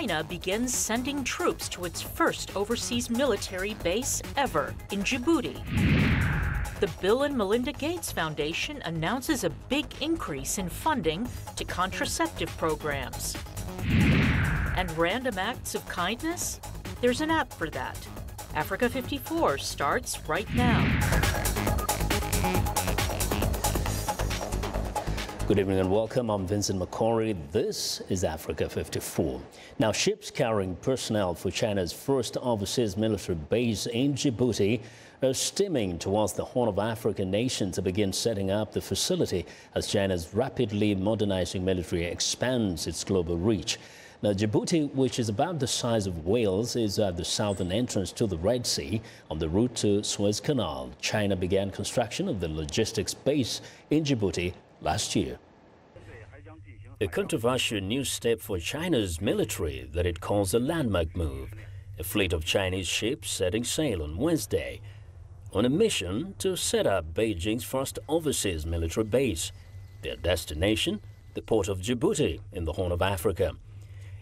China begins sending troops to its first overseas military base ever in Djibouti. The Bill and Melinda Gates Foundation announces a big increase in funding to contraceptive programs. And random acts of kindness? There's an app for that. Africa 54 starts right now. Good evening and welcome. I'm Vincent McCory. This is Africa 54. Now, ships carrying personnel for China's first overseas military base in Djibouti are steaming towards the Horn of Africa nation to begin setting up the facility as China's rapidly modernizing military expands its global reach. Now, Djibouti, which is about the size of Wales, is at the southern entrance to the Red Sea on the route to Suez Canal. China began construction of the logistics base in Djibouti last year. A controversial new step for China's military that it calls a landmark move. A fleet of Chinese ships setting sail on Wednesday on a mission to set up Beijing's first overseas military base. Their destination, the port of Djibouti in the Horn of Africa.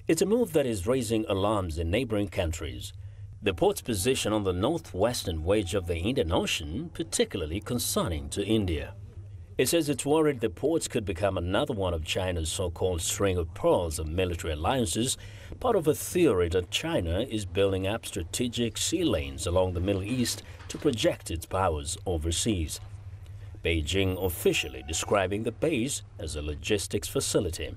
It's a move that is raising alarms in neighboring countries. The port's position on the northwestern wedge of the Indian Ocean particularly concerning to India. It says it's worried the ports could become another one of China's so-called string of pearls of military alliances, part of a theory that China is building up strategic sea lanes along the Middle East to project its powers overseas. Beijing officially describing the base as a logistics facility.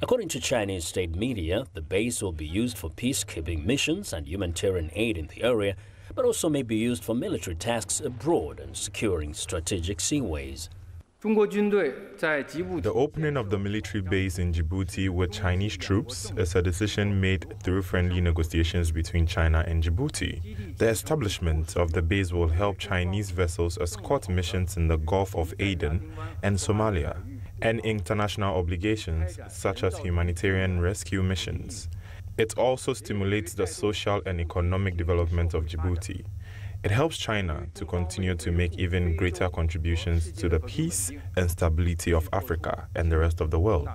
According to Chinese state media, the base will be used for peacekeeping missions and humanitarian aid in the area, but also may be used for military tasks abroad and securing strategic seaways. The opening of the military base in Djibouti with Chinese troops is a decision made through friendly negotiations between China and Djibouti. The establishment of the base will help Chinese vessels escort missions in the Gulf of Aden and Somalia, and international obligations such as humanitarian rescue missions. It also stimulates the social and economic development of Djibouti. It helps China to continue to make even greater contributions to the peace and stability of Africa and the rest of the world.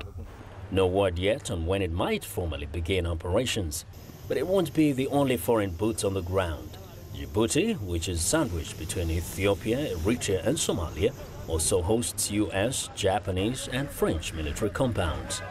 No word yet on when it might formally begin operations, but it won't be the only foreign boots on the ground. Djibouti, which is sandwiched between Ethiopia, Eritrea and Somalia, also hosts U.S., Japanese and French military compounds.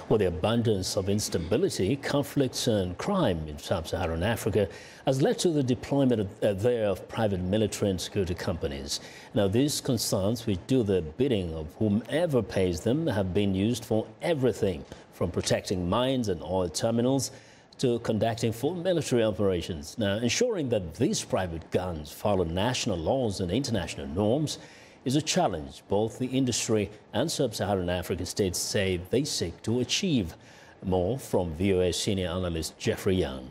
Well, the abundance of instability, conflicts and crime in sub-Saharan Africa has led to the deployment of private military and security companies. Now, these concerns, which do the bidding of whomever pays them, have been used for everything from protecting mines and oil terminals to conducting full military operations. Now, ensuring that these private guns follow national laws and international norms is a challenge both the industry and sub-Saharan African states say they seek to achieve. More from VOA senior analyst Jeffrey Young.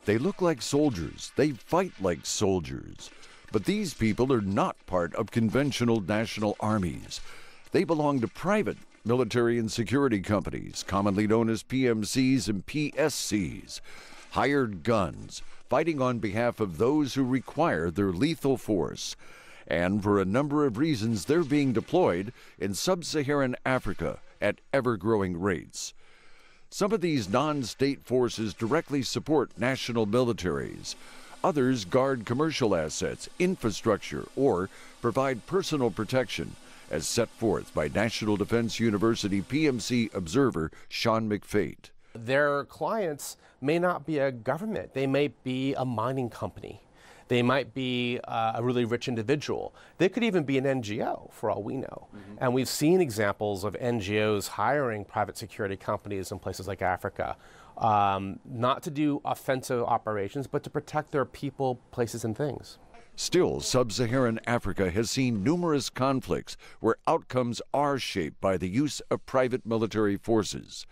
They look like soldiers, they fight like soldiers, but these people are not part of conventional national armies. They belong to private military and security companies, commonly known as PMCs and PSCs, hired guns, fighting on behalf of those who require their lethal force. And for a number of reasons, they're being deployed in sub-Saharan Africa at ever-growing rates. Some of these non-state forces directly support national militaries. Others guard commercial assets, infrastructure, or provide personal protection, as set forth by National Defense University PMC observer Sean McFate. Their clients may not be a government. They may be a mining company. They might be a really rich individual. They could even be an NGO, for all we know. And we've seen examples of NGOs hiring private security companies in places like Africa, not to do offensive operations, but to protect their people, places, and things. Still, sub-Saharan Africa has seen numerous conflicts where outcomes are shaped by the use of private military forces.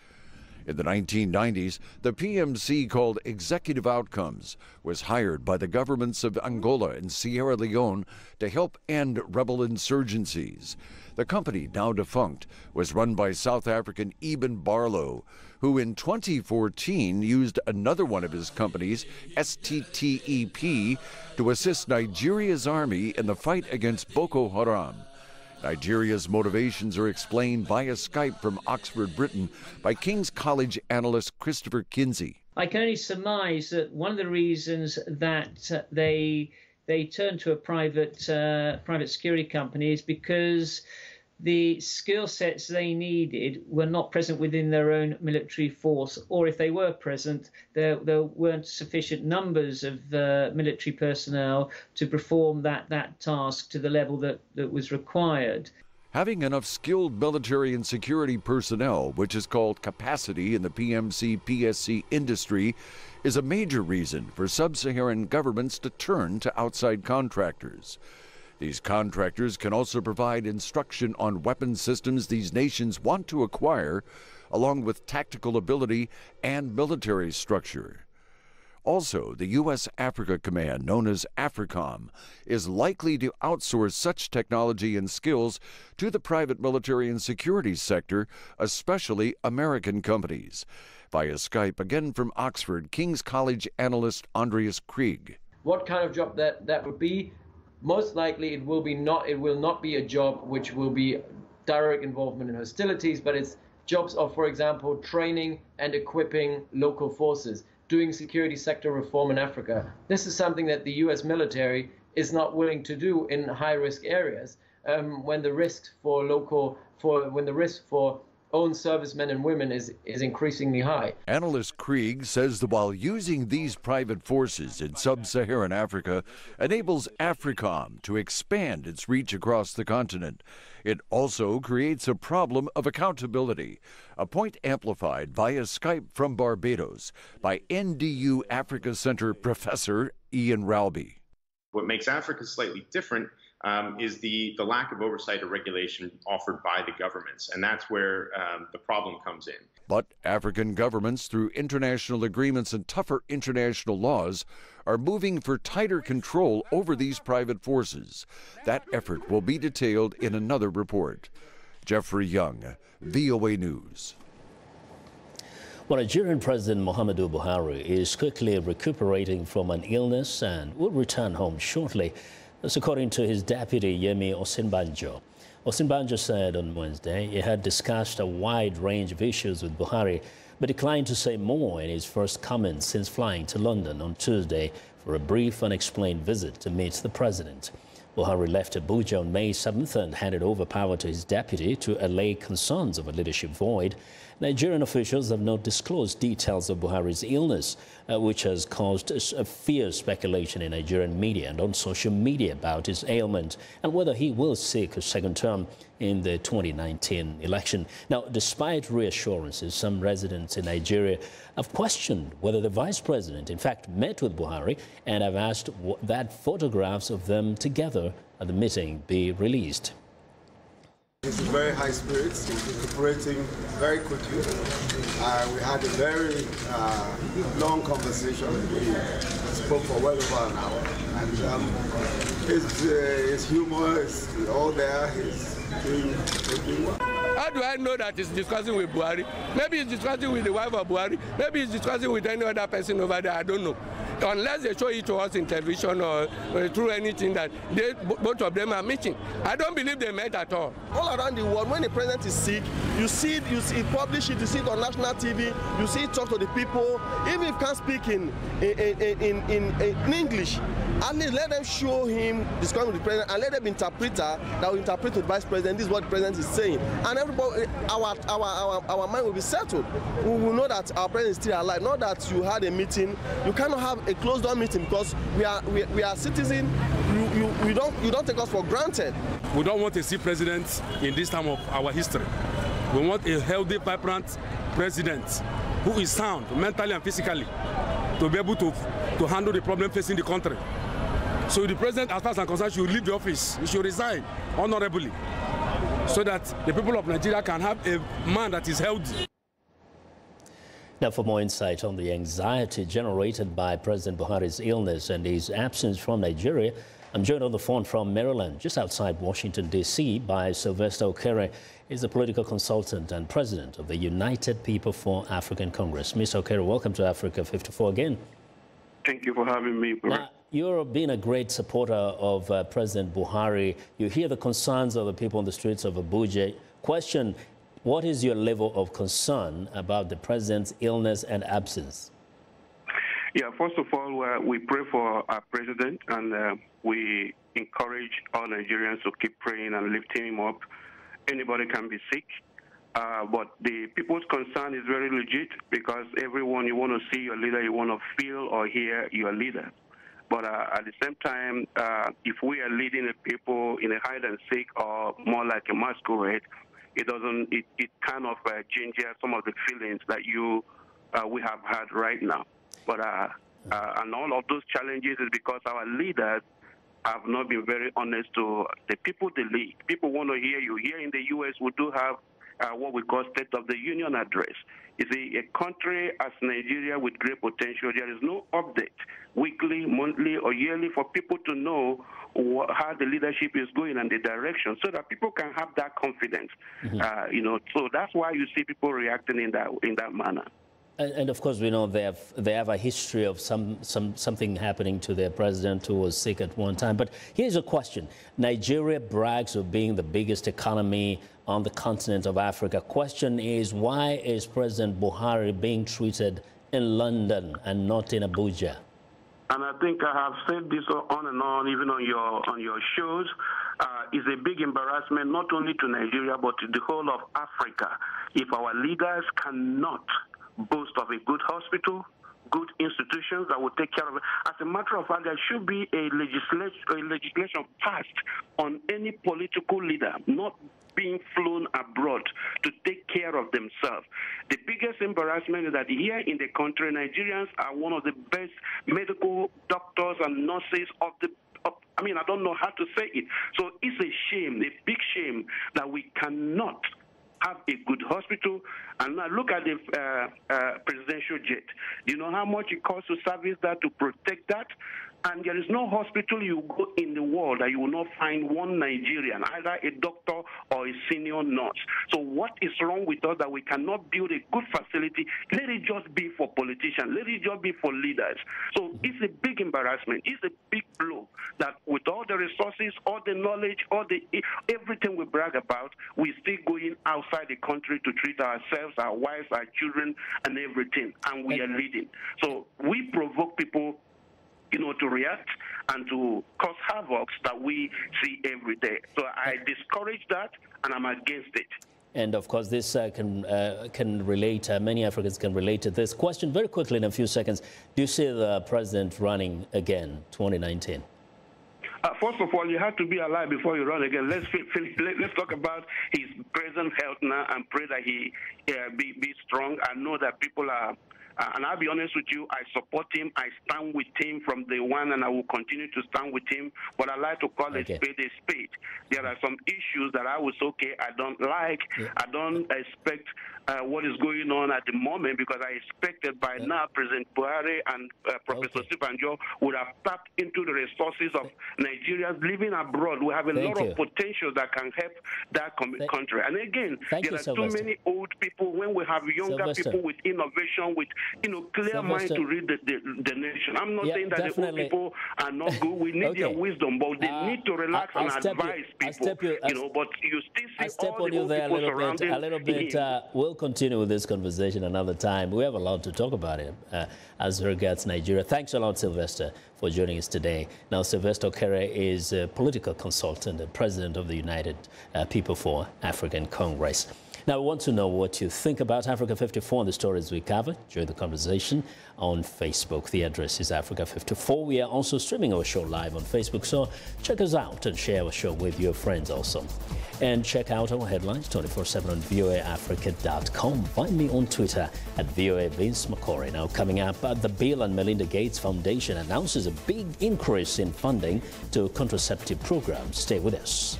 In the 1990s, the PMC called Executive Outcomes was hired by the governments of Angola and Sierra Leone to help end rebel insurgencies. The company, now defunct, was run by South African Eben Barlow, who in 2014 used another one of his companies, STTEP, to assist Nigeria's army in the fight against Boko Haram. Nigeria's motivations are explained via Skype from Oxford, Britain, by King's College analyst Christopher Kinsey. I can only surmise that one of the reasons that they turned to a private security company is because the skill sets they needed were not present within their own military force, or if they were present, there weren't sufficient numbers of military personnel to perform that task to the level that was required. Having enough skilled military and security personnel, which is called capacity in the PMC-PSC industry, is a major reason for sub-Saharan governments to turn to outside contractors. These contractors can also provide instruction on weapon systems these nations want to acquire, along with tactical ability and military structure. Also, the U.S. Africa Command, known as AFRICOM, is likely to outsource such technology and skills to the private military and security sector, especially American companies. Via Skype, again from Oxford, King's College analyst Andreas Krieg. What kind of job that would be? Most likely it will not be a job which will be direct involvement in hostilities, but it's jobs of, for example, training and equipping local forces, doing security sector reform in Africa. This is something that the US military is not willing to do in high-risk areas when the risk for own servicemen and women is increasingly high. Analyst Krieg says that while using these private forces in sub-Saharan Africa enables AFRICOM to expand its reach across the continent, it also creates a problem of accountability, a point amplified via Skype from Barbados by NDU Africa Center professor Ian Ralby. What makes Africa slightly different is the lack of oversight or regulation offered by the governments, and that's where the problem comes in. But African governments, through international agreements and tougher international laws, are moving for tighter control over these private forces. That effort will be detailed in another report. Jeffrey Young, VOA News. Well, Nigerian President Muhammadu Buhari is quickly recuperating from an illness and will return home shortly. That's according to his deputy, Yemi Osinbajo. Osinbajo said on Wednesday he had discussed a wide range of issues with Buhari, but declined to say more in his first comments since flying to London on Tuesday for a brief, unexplained visit to meet the president. Buhari left Abuja on May 7th and handed over power to his deputy to allay concerns of a leadership void. Nigerian officials have not disclosed details of Buhari's illness, which has caused a fierce speculation in Nigerian media and on social media about his ailment and whether he will seek a second term in the 2019 election. Now, despite reassurances, some residents in Nigeria have questioned whether the vice president, in fact, met with Buhari and have asked that photographs of them together at the meeting be released. He's in very high spirits. He's recuperating very quickly. We had a very long conversation. We spoke for well over an hour. And his humor is all there. He's doing well. How do I know that he's discussing with Buhari? Maybe he's discussing with the wife of Buhari. Maybe he's discussing with any other person over there. I don't know. Unless they show it to us in television or through anything that both of them are meeting. I don't believe they met at all. All around the world, when the president is sick, you see it publish it, you see it on national TV, you see it talk to the people. Even if you can't speak in English, at least let them show him discussing with the president and let them interpreter that will interpret to the vice president. This is what the president is saying. And everybody, our mind will be settled. We will know that our president is still alive. Not that you had a meeting, you cannot have a closed door meeting because we are citizens. You don't take us for granted. We don't want to see presidents in this time of our history. We want a healthy, vibrant president who is sound mentally and physically to be able to handle the problem facing the country. So the president, as far as I'm concerned, should leave the office. He should resign honorably so that the people of Nigeria can have a man that is healthy. Now, for more insight on the anxiety generated by President Buhari's illness and his absence from Nigeria, I'm joined on the phone from Maryland, just outside Washington, D.C., by Sylvester Okere. He's a political consultant and president of the United People for African Congress. Ms. Okere, welcome to Africa 54 again. Thank you for having me. you're being a great supporter of President Buhari. You hear the concerns of the people on the streets of Abuja. Question, what is your level of concern about the president's illness and absence? Yeah, first of all, we pray for our president, and we encourage all Nigerians to keep praying and lifting him up. Anybody can be sick, but the people's concern is very legit, because everyone, you want to see your leader, you want to feel or hear your leader. But at the same time, if we are leading the people in a hide and seek or more like a masquerade, it kind of changes some of the feelings that we have had right now. But and all of those challenges is because our leaders have not been very honest to the people they lead. People want to hear you. Here in the U.S., we do have what we call State of the Union address. You see, a country as Nigeria with great potential, there is no update weekly, monthly, or yearly for people to know how the leadership is going and the direction, so that people can have that confidence. So that's why you see people reacting in that manner. And of course, we know they have a history of something happening to their president who was sick at one time. But here's a question. Nigeria brags of being the biggest economy on the continent of Africa. Question is, why is President Buhari being treated in London and not in Abuja? And I think I have said this on and on, even on your shows. It's a big embarrassment not only to Nigeria but to the whole of Africa if our leaders cannot boast of a good hospital, good institutions that will take care of it. As a matter of fact, there should be a legislation passed on any political leader not being flown abroad to take care of themselves. The biggest embarrassment is that here in the country, Nigerians are one of the best medical doctors and nurses I don't know how to say it. So it's a shame, a big shame, that we cannot have a good hospital. And now look at the presidential jet. Do you know how much it costs to service that, to protect that? And there is no hospital you go in the world that you will not find one Nigerian, either a doctor or a senior nurse. So what is wrong with us that we cannot build a good facility? Let it just be for politicians. Let it just be for leaders. So it's a big embarrassment. It's a big blow that with all the resources, all the knowledge, everything we brag about, we're still going outside the country to treat ourselves, our wives, our children, and everything. And we are leading. So we provoke people to react and to cause havoc that we see every day. So I discourage that, and I'm against it. And of course, this can relate, many Africans can relate to this question. Very quickly, in a few seconds, do you see the president running again, 2019? First of all, you have to be alive before you run again. Let's talk about his present health now and pray that he be strong. I know that people are... and I'll be honest with you, I support him. I stand with him from day one, and I will continue to stand with him. But I like to call a spade a spade. There are some issues that I was I don't like. Yeah. I don't expect what is going on at the moment, because I expected by now President Buhari and Professor Sibanjo would have tapped into the resources of Nigerians living abroad. We have a lot of potential that can help that country. And again, there are too many old people. When we have younger people with innovation, with clear mind to read the nation. I'm not saying that the old people are not good. We need their wisdom, but they need to relax and advise people. But you still see all the old people surrounding a little bit. We'll continue with this conversation another time. We have a lot to talk about it as regards Nigeria. Thanks a lot, Sylvester, for joining us today. Now, Sylvester Okere is a political consultant and president of the United People for African Congress. Now, we want to know what you think about Africa 54 and the stories we covered. Join the conversation on Facebook. The address is Africa 54. We are also streaming our show live on Facebook, so check us out and share our show with your friends also. And check out our headlines 24/7 on voaafrica.com. Find me on Twitter at VOA Vince McCory. Now, coming up, the Bill and Melinda Gates Foundation announces a big increase in funding to contraceptive programs. Stay with us.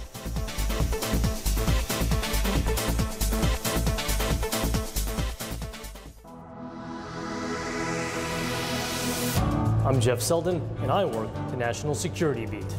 I'm Jeff Selden, and I work the National Security Beat.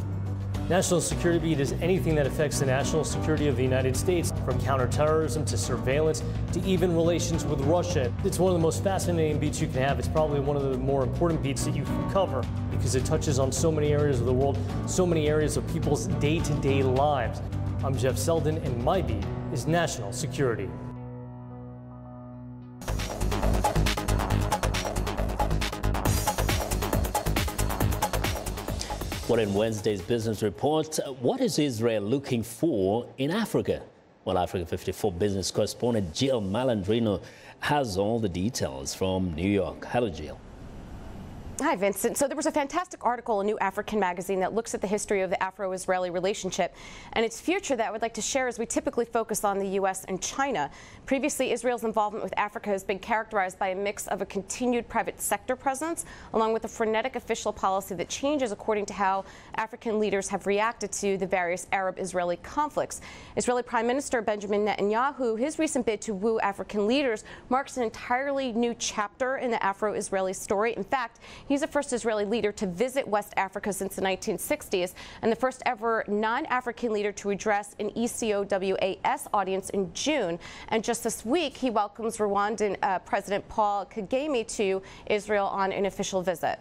National Security Beat is anything that affects the national security of the United States, from counterterrorism to surveillance to even relations with Russia. It's one of the most fascinating beats you can have. It's probably one of the more important beats that you can cover because it touches on so many areas of the world, so many areas of people's day-to-day lives. I'm Jeff Selden, and my beat is national security. Well, in Wednesday's business report, what is Israel looking for in Africa? Well, Africa 54 business correspondent Jill Malandrino has all the details from New York. Hello, Jill. Hi, Vincent. So there was a fantastic article in New African magazine that looks at the history of the Afro-Israeli relationship and its future that I would like to share as we typically focus on the U.S. and China. Previously, Israel's involvement with Africa has been characterized by a mix of a continued private sector presence along with a frenetic official policy that changes according to how African leaders have reacted to the various Arab-Israeli conflicts. Israeli Prime Minister Benjamin Netanyahu, his recent bid to woo African leaders marks an entirely new chapter in the Afro-Israeli story. In fact, he's the first Israeli leader to visit West Africa since the 1960s and the first ever non-African leader to address an ECOWAS audience in June. And just this week, he welcomes Rwandan President Paul Kagame to Israel on an official visit.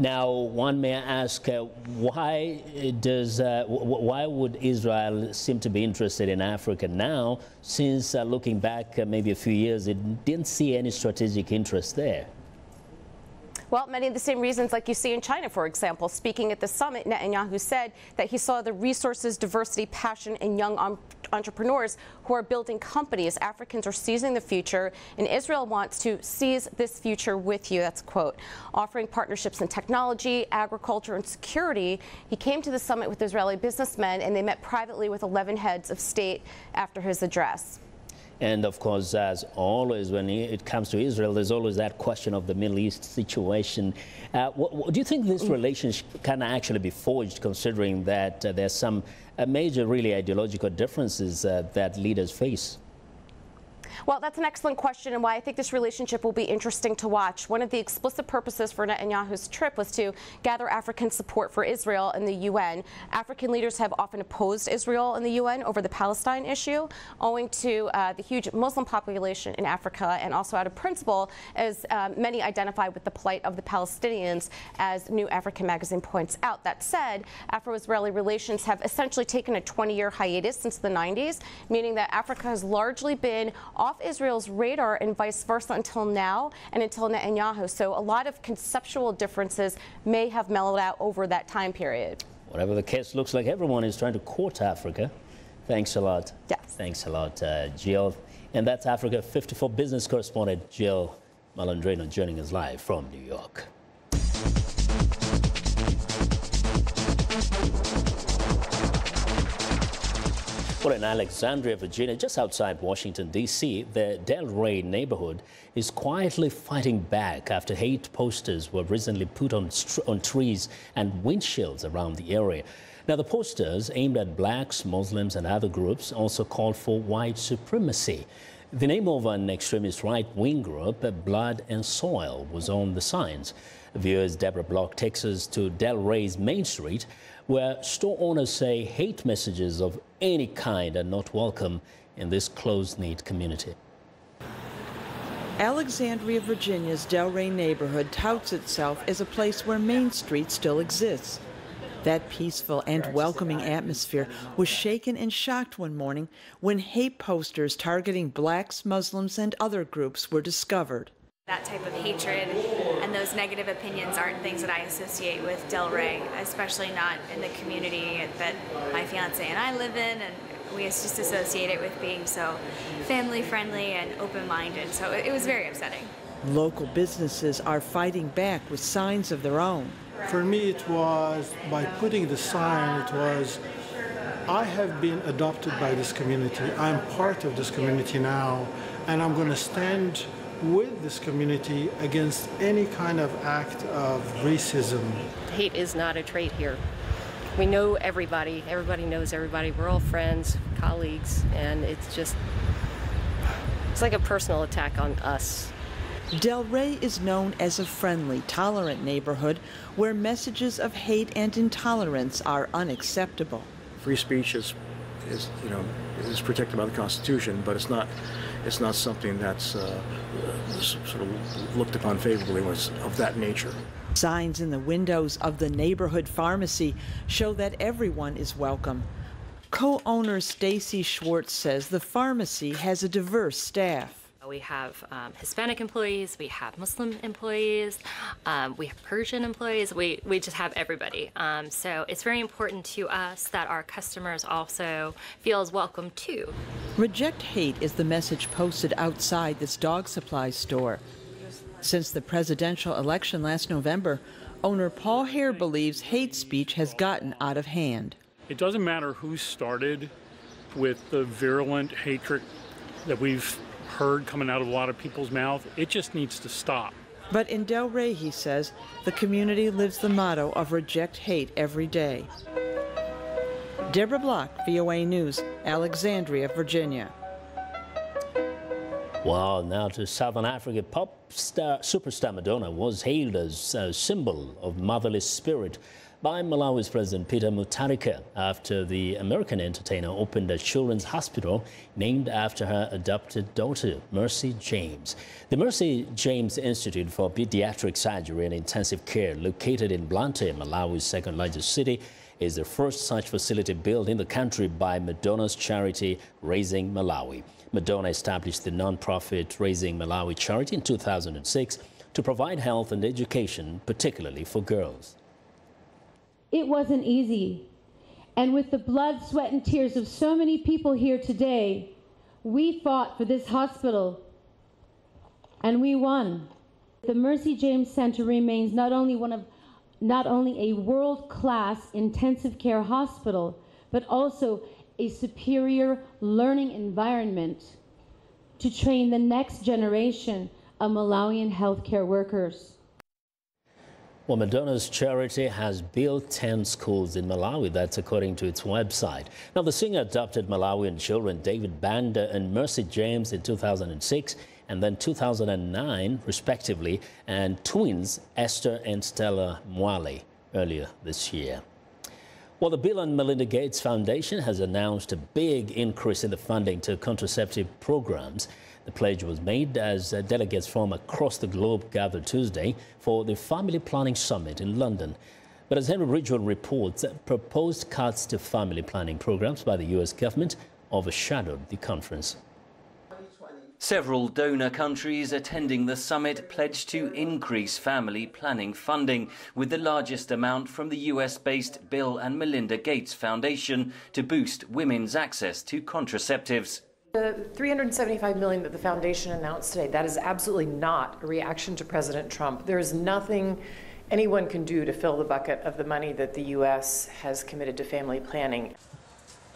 Now, one may ask, why would Israel seem to be interested in Africa now, since looking back maybe a few years, it didn't see any strategic interest there? Well, many of the same reasons like you see in China, for example. Speaking at the summit, Netanyahu said that he saw the resources, diversity, passion, and young entrepreneurs who are building companies. Africans are seizing the future, and Israel wants to seize this future with you. That's a quote. Offering partnerships in technology, agriculture, and security, he came to the summit with Israeli businessmen, and they met privately with 11 heads of state after his address. And of course, as always, when it comes to Israel, there's always that question of the Middle East situation. Do you think this relationship can actually be forged, considering that there's some major, really ideological differences that leaders face? Well, that's an excellent question, and why I think this relationship will be interesting to watch. One of the explicit purposes for Netanyahu's trip was to gather African support for Israel in the UN. African leaders have often opposed Israel in the UN over the Palestine issue, owing to the huge Muslim population in Africa, and also out of principle, as many identify with the plight of the Palestinians, as New African magazine points out. That said, Afro-Israeli relations have essentially taken a 20-year hiatus since the 90s, meaning that Africa has largely been off Israel's radar and vice versa until now and until Netanyahu. So a lot of conceptual differences may have mellowed out over that time period. Whatever the case, looks like everyone is trying to court Africa. Thanks a lot. Yes. Thanks a lot, Jill. And that's Africa 54 business correspondent Jill Malandrino joining us live from New York. Well, in Alexandria, Virginia, just outside Washington, D.C., the Delray neighborhood is quietly fighting back after hate posters were recently put on trees and windshields around the area. Now, the posters aimed at blacks, Muslims, and other groups also called for white supremacy. The name of an extremist right-wing group, Blood and Soil, was on the signs. Viewers Deborah Block takes us to Delray's Main Street, where store owners say hate messages of any kind are not welcome in this close-knit community. Alexandria, Virginia's Delray neighborhood touts itself as a place where Main Street still exists. That peaceful and welcoming atmosphere was shaken and shocked one morning when hate posters targeting blacks, Muslims, and other groups were discovered. That type of hatred and those negative opinions aren't things that I associate with Delray, especially not in the community that my fiance and I live in, and we just associate it with being so family-friendly and open-minded, so it was very upsetting. Local businesses are fighting back with signs of their own. For me, it was, by putting the sign, it was, I have been adopted by this community. I'm part of this community now, and I'm going to stand with this community against any kind of act of racism. Hate is not a trait here. We know everybody. Everybody knows everybody. We're all friends, colleagues, and it's like a personal attack on us. Delray is known as a friendly, tolerant neighborhood where messages of hate and intolerance are unacceptable. Free speech is protected by the Constitution, but it's not something that's sort of looked upon favorably when it's of that nature. Signs in the windows of the neighborhood pharmacy show that everyone is welcome. Co-owner Stacy Schwartz says the pharmacy has a diverse staff. We have Hispanic employees, we have Muslim employees, we have Persian employees, we just have everybody. So it's very important to us that our customers also feel as welcome too. Reject hate is the message posted outside this dog supply store. Since the presidential election last November, owner Paul Hare believes hate speech has gotten out of hand. It doesn't matter who started with the virulent hatred that we've heard coming out of a lot of people's mouth. It just needs to stop. But in Delray, he says, the community lives the motto of reject hate every day. Deborah Block, VOA News, Alexandria, Virginia. Well, now to Southern Africa. Pop star superstar Madonna was hailed as a symbol of motherly spirit by Malawi's President Peter Mutharika after the American entertainer opened a children's hospital named after her adopted daughter, Mercy James. The Mercy James Institute for Pediatric Surgery and Intensive Care, located in Blantyre, Malawi's second largest city, is the first such facility built in the country by Madonna's charity Raising Malawi. Madonna established the non-profit Raising Malawi charity in 2006 to provide health and education, particularly for girls. It wasn't easy. And with the blood, sweat, and tears of so many people here today, we fought for this hospital, and we won. The Mercy James Center remains not only a world-class intensive care hospital, but also a superior learning environment to train the next generation of Malawian healthcare workers. Well, Madonna's charity has built 10 schools in Malawi. That's according to its website. Now, the singer adopted Malawian children David Banda and Mercy James in 2006 and then 2009, respectively, and twins Esther and Stella Mwale earlier this year. Well, the Bill and Melinda Gates Foundation has announced a big increase in the funding to contraceptive programs. The pledge was made as delegates from across the globe gathered Tuesday for the Family Planning Summit in London. But as Henry Ridgwell reports, proposed cuts to family planning programs by the U.S. government overshadowed the conference. Several donor countries attending the summit pledged to increase family planning funding, with the largest amount from the US-based Bill and Melinda Gates Foundation to boost women's access to contraceptives. The $375 million that the foundation announced today, that is absolutely not a reaction to President Trump. There is nothing anyone can do to fill the bucket of the money that the U.S. has committed to family planning.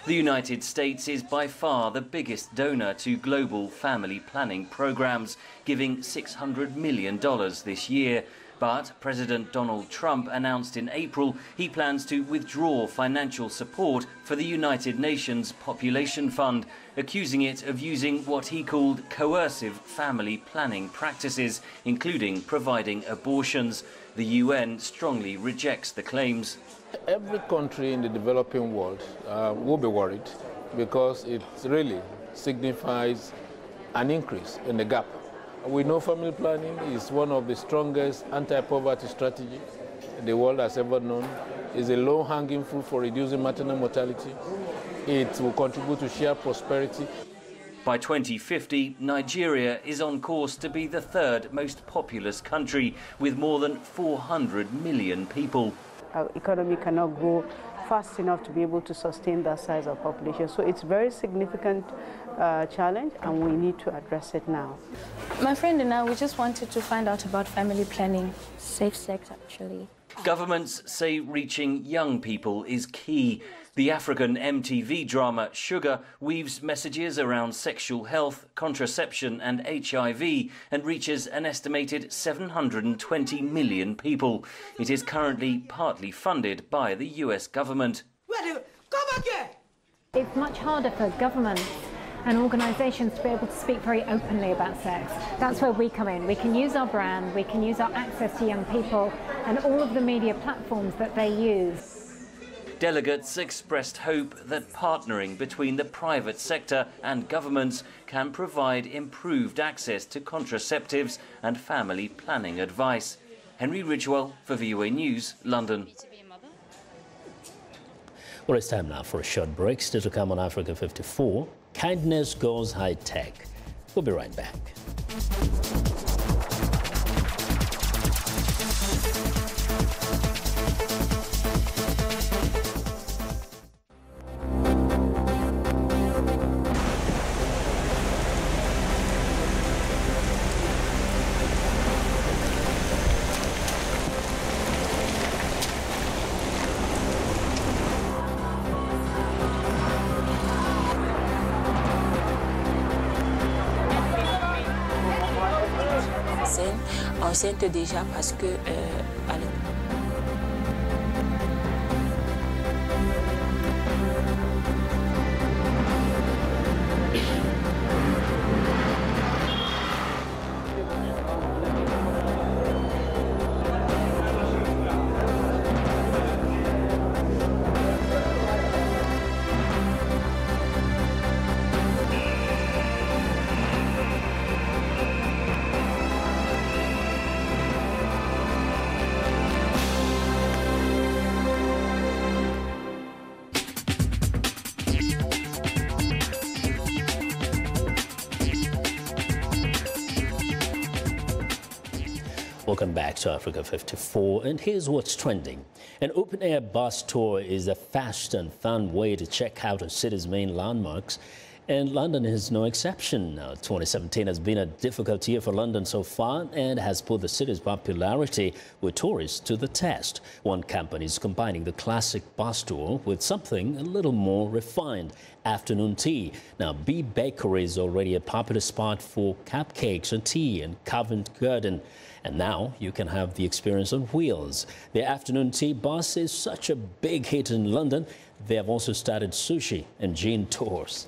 The United States is by far the biggest donor to global family planning programs, giving $600 million this year. But President Donald Trump announced in April he plans to withdraw financial support for the United Nations Population Fund, accusing it of using what he called coercive family planning practices, including providing abortions. The UN strongly rejects the claims. Every country in the developing world will be worried because it really signifies an increase in the gap. We know family planning is one of the strongest anti-poverty strategies the world has ever known. It's a low-hanging fruit for reducing maternal mortality. It will contribute to shared prosperity. By 2050, Nigeria is on course to be the third most populous country, with more than 400 million people. Our economy cannot grow fast enough to be able to sustain that size of population. So it's a very significant challenge, and we need to address it now. My friend and I, we just wanted to find out about family planning, safe sex actually. Governments say reaching young people is key. The African MTV drama Sugar weaves messages around sexual health, contraception and HIV and reaches an estimated 720 million people. It is currently partly funded by the US government. It's much harder for governments and organisations to be able to speak very openly about sex. That's where we come in. We can use our brand, we can use our access to young people and all of the media platforms that they use. Delegates expressed hope that partnering between the private sector and governments can provide improved access to contraceptives and family planning advice. Henry Ridgewell for VOA News, London. Well, it's time now for a short break. Still to come on Africa 54, kindness goes high-tech. We'll be right back. Enceinte déjà parce que Welcome back to Africa 54, and here's what's trending. An open-air bus tour is a fast and fun way to check out a city's main landmarks, and London is no exception. Now, 2017 has been a difficult year for London so far and has put the city's popularity with tourists to the test. One company is combining the classic bus tour with something a little more refined: afternoon tea. Now, Bee Bakery is already a popular spot for cupcakes and tea in Covent Garden. And now you can have the experience on wheels. The afternoon tea bus is such a big hit in London. They have also started sushi and gin tours.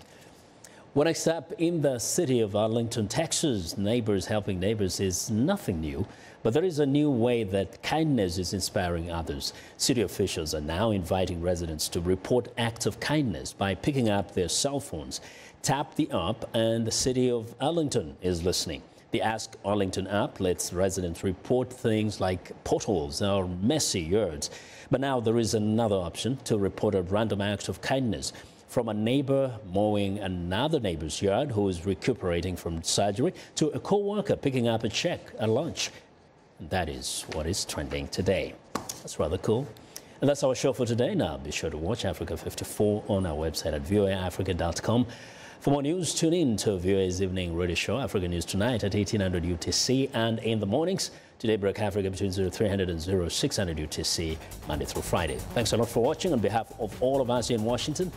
Well, next up, in the city of Arlington, Texas, neighbors helping neighbors is nothing new. But there is a new way that kindness is inspiring others. City officials are now inviting residents to report acts of kindness by picking up their cell phones. Tap the app and the city of Arlington is listening. The Ask Arlington app lets residents report things like potholes or messy yards. But now there is another option to report a random act of kindness. From a neighbor mowing another neighbor's yard who is recuperating from surgery to a co-worker picking up a check at lunch. And that is what is trending today. That's rather cool. And that's our show for today. Now be sure to watch Africa 54 on our website at voaafrica.com. For more news, tune in to VOA's evening radio show, Africa News Tonight at 1800 UTC, and in the mornings, Today Break Africa between 0300 and 0600 UTC, Monday through Friday. Thanks a lot for watching. On behalf of all of us here in Washington,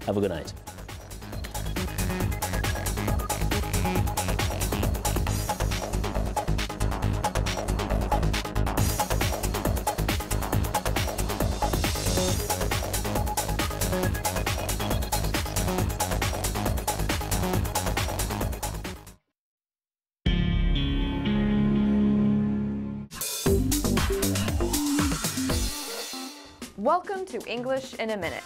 have a good night. Welcome to English in a Minute.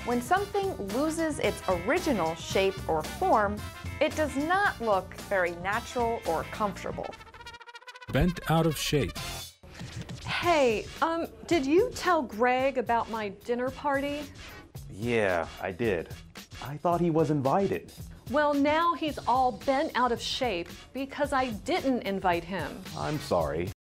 When something loses its original shape or form, it does not look very natural or comfortable. Bent out of shape. Hey, did you tell Greg about my dinner party? Yeah, I did. I thought he was invited. Well, now he's all bent out of shape because I didn't invite him. I'm sorry.